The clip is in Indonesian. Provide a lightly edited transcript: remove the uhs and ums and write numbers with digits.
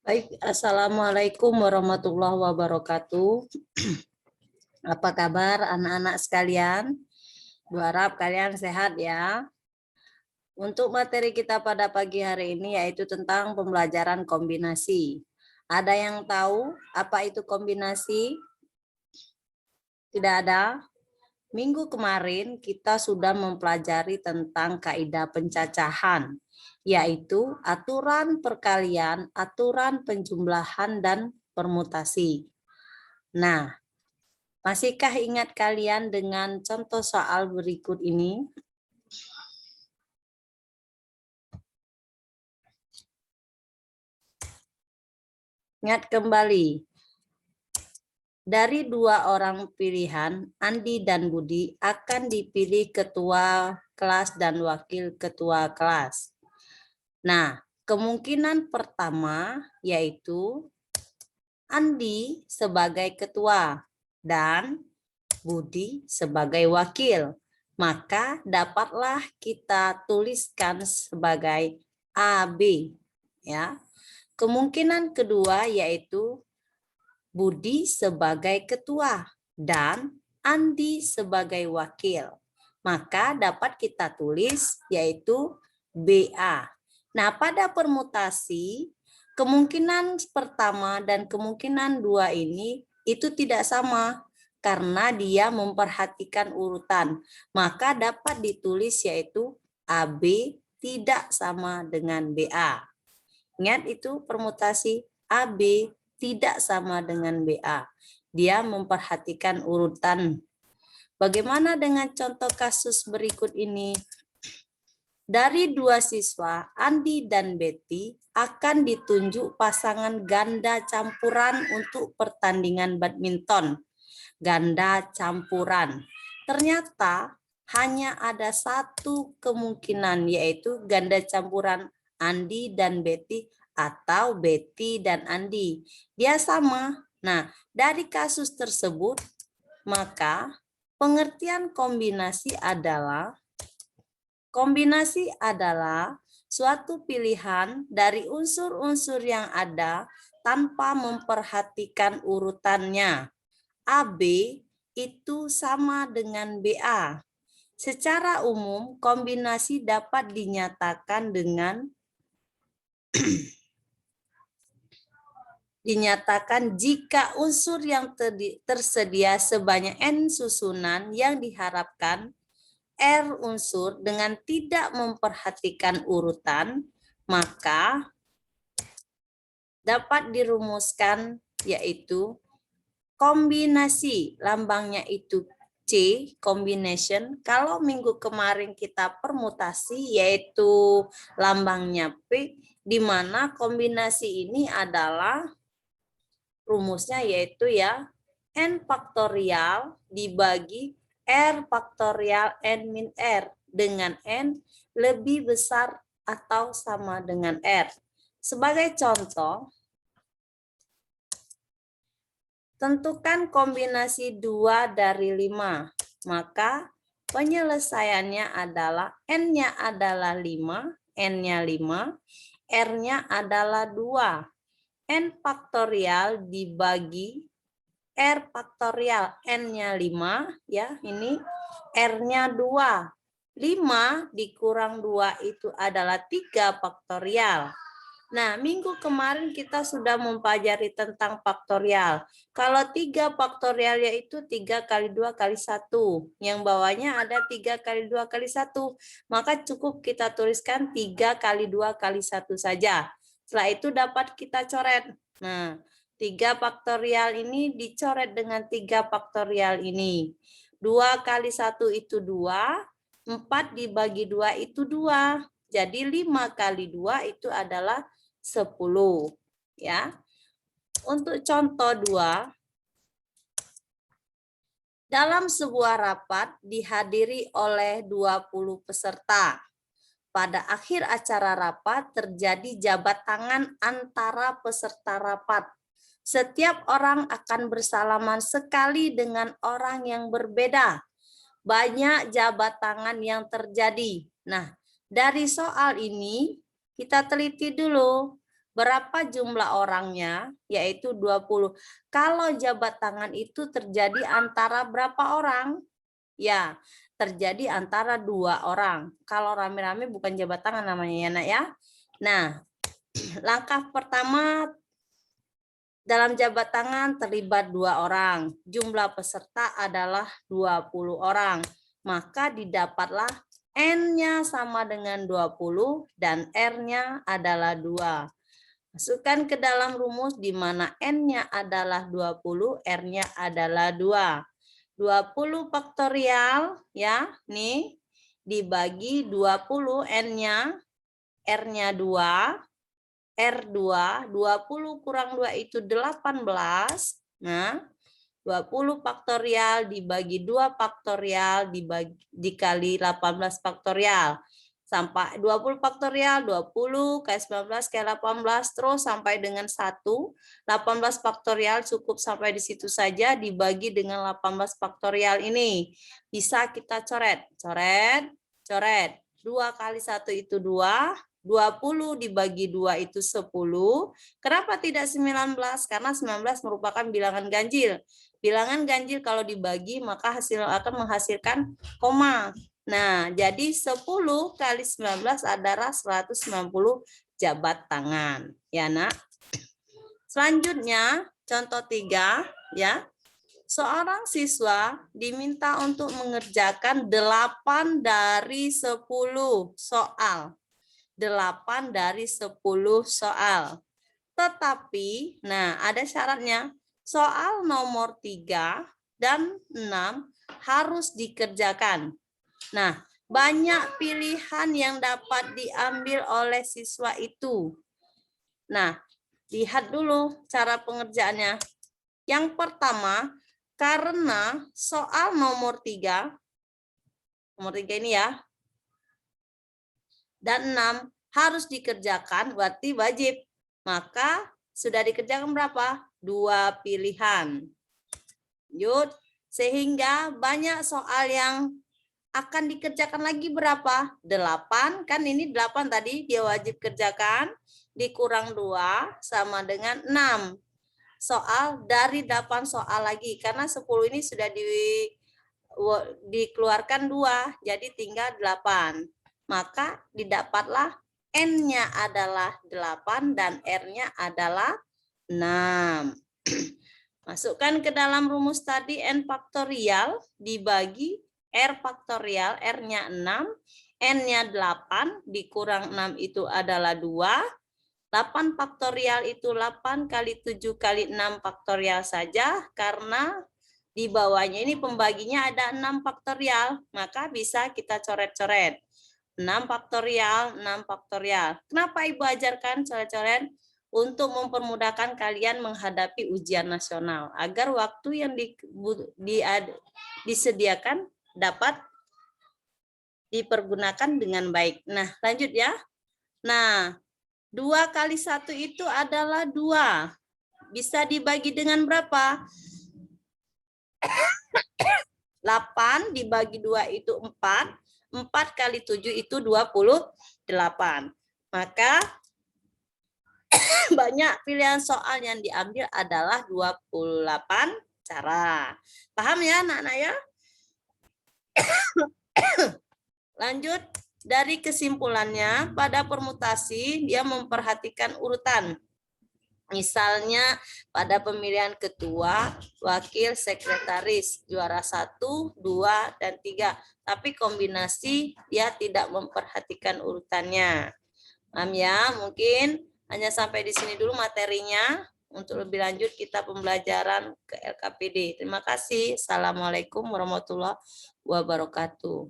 Baik, Assalamualaikum warahmatullahi wabarakatuh. Apa kabar anak-anak sekalian? Berharap kalian sehat ya. Untuk materi kita pada pagi hari ini yaitu tentang pembelajaran kombinasi. Ada yang tahu apa itu kombinasi? Tidak ada? Minggu kemarin kita sudah mempelajari tentang kaidah pencacahan, yaitu aturan perkalian, aturan penjumlahan, dan permutasi. Nah, masihkah ingat kalian dengan contoh soal berikut ini? Ingat kembali. Dari dua orang pilihan, Andi dan Budi akan dipilih ketua kelas dan wakil ketua kelas. Nah, kemungkinan pertama yaitu Andi sebagai ketua dan Budi sebagai wakil. Maka dapatlah kita tuliskan sebagai AB. Ya. Kemungkinan kedua yaitu Budi sebagai ketua dan Andi sebagai wakil. Maka dapat kita tulis yaitu BA. Nah, pada permutasi, kemungkinan pertama dan kemungkinan dua ini itu tidak sama karena dia memperhatikan urutan. Maka dapat ditulis yaitu AB tidak sama dengan BA. Ingat itu permutasi AB tidak sama dengan BA. Dia memperhatikan urutan. Bagaimana dengan contoh kasus berikut ini? Dari dua siswa, Andi dan Betty, akan ditunjuk pasangan ganda campuran untuk pertandingan badminton. Ganda campuran. Ternyata hanya ada satu kemungkinan, yaitu ganda campuran Andi dan Betty atau Betty dan Andi. Dia sama. Nah, dari kasus tersebut, maka pengertian kombinasi adalah suatu pilihan dari unsur-unsur yang ada tanpa memperhatikan urutannya. AB itu sama dengan BA. Secara umum, kombinasi dapat dinyatakan dengan jika unsur yang tersedia sebanyak N susunan yang diharapkan R unsur dengan tidak memperhatikan urutan, maka dapat dirumuskan yaitu kombinasi, lambangnya itu C, combination. Kalau minggu kemarin kita permutasi yaitu lambangnya P, di mana kombinasi ini adalah rumusnya yaitu ya N faktorial dibagi R faktorial N min R dengan N lebih besar atau sama dengan R. Sebagai contoh, tentukan kombinasi 2 dari 5. Maka penyelesaiannya adalah N-nya adalah 5, N-nya 5, R-nya adalah 2. N faktorial dibagi R faktorial, N-nya 5, ya ini R-nya 2. 5 dikurang 2 itu adalah 3 faktorial. Nah, minggu kemarin kita sudah mempelajari tentang faktorial. Kalau 3 faktorial yaitu 3 kali 2 kali 1. Yang bawahnya ada 3 kali 2 kali 1. Maka cukup kita tuliskan 3 kali 2 kali 1 saja. Setelah itu dapat kita coret. Nah, 3 faktorial ini dicoret dengan 3 faktorial ini. 2 kali 1 itu 2. 4 dibagi 2 itu 2. Jadi 5 kali 2 itu adalah 10. Ya. Untuk contoh 2, dalam sebuah rapat dihadiri oleh 20 peserta. Pada akhir acara rapat terjadi jabat tangan antara peserta rapat. Setiap orang akan bersalaman sekali dengan orang yang berbeda. Banyak jabat tangan yang terjadi. Nah, dari soal ini kita teliti dulu. Berapa jumlah orangnya? Yaitu 20. Kalau jabat tangan itu terjadi antara berapa orang? Ya, terjadi antara 2 orang. Kalau rame-rame bukan jabat tangan namanya ya, Nak ya. Nah, langkah pertama dalam jabat tangan terlibat 2 orang. Jumlah peserta adalah 20 orang. Maka didapatlah N-nya sama dengan 20 dan R-nya adalah 2. Masukkan ke dalam rumus di mana N-nya adalah 20, R-nya adalah 2. 20 faktorial ya, nih dibagi 20 N-nya, R-nya 2, R2, 20 kurang 2 itu 18. Nah, 20 faktorial dibagi 2 faktorial dikali 18 faktorial. Sampai 20 faktorial, 20 kali 19 kali 18, terus sampai dengan 1. 18 faktorial cukup sampai di situ saja dibagi dengan 18 faktorial ini. Bisa kita coret. Coret, coret. 2 kali 1 itu 2. 20 dibagi 2 itu 10. Kenapa tidak 19? Karena 19 merupakan bilangan ganjil. Bilangan ganjil kalau dibagi maka akan menghasilkan koma. Nah, jadi 10 kali 19 adalah 190 jabat tangan. Ya, Nak. Selanjutnya, contoh 3, ya. Seorang siswa diminta untuk mengerjakan 8 dari 10 soal. 8 dari 10 soal. Tetapi, nah ada syaratnya. Soal nomor 3 dan 6 harus dikerjakan. Nah, banyak pilihan yang dapat diambil oleh siswa itu. Nah, lihat dulu cara pengerjaannya. Yang pertama, karena soal nomor 3 ini ya, dan 6 harus dikerjakan, berarti wajib. Maka sudah dikerjakan berapa? 2 pilihan. Lanjut, sehingga banyak soal yang akan dikerjakan lagi berapa? 8, kan ini 8 tadi dia wajib kerjakan, dikurang 2 sama dengan 6. Soal dari 8 soal lagi, karena 10 ini sudah dikeluarkan 2, jadi tinggal 8. Maka didapatlah N-nya adalah 8 dan R-nya adalah 6. Masukkan ke dalam rumus tadi N faktorial dibagi R faktorial, R-nya 6, N-nya 8, dikurang 6 itu adalah 2. 8 faktorial itu 8 kali 7 kali 6 faktorial saja, karena di bawahnya ini pembaginya ada 6 faktorial, maka bisa kita coret-coret. 6 faktorial, 6 faktorial. Kenapa Ibu ajarkan coret-coret? Untuk mempermudahkan kalian menghadapi ujian nasional, agar waktu yang disediakan dapat dipergunakan dengan baik. Nah, lanjut ya. Nah, 2 kali 1 itu adalah 2. Bisa dibagi dengan berapa? 8 dibagi 2 itu 4. 4 kali 7 itu 28. Maka banyak pilihan soal yang diambil adalah 28 cara. Paham ya anak-anak ya? Lanjut, dari kesimpulannya, pada permutasi dia memperhatikan urutan. Misalnya pada pemilihan ketua, wakil, sekretaris, juara 1, 2, dan 3. Tapi kombinasi dia tidak memperhatikan urutannya. Paham ya? Mungkin hanya sampai di sini dulu materinya. Untuk lebih lanjut kita pembelajaran ke LKPD. Terima kasih. Assalamualaikum warahmatullahi wabarakatuh.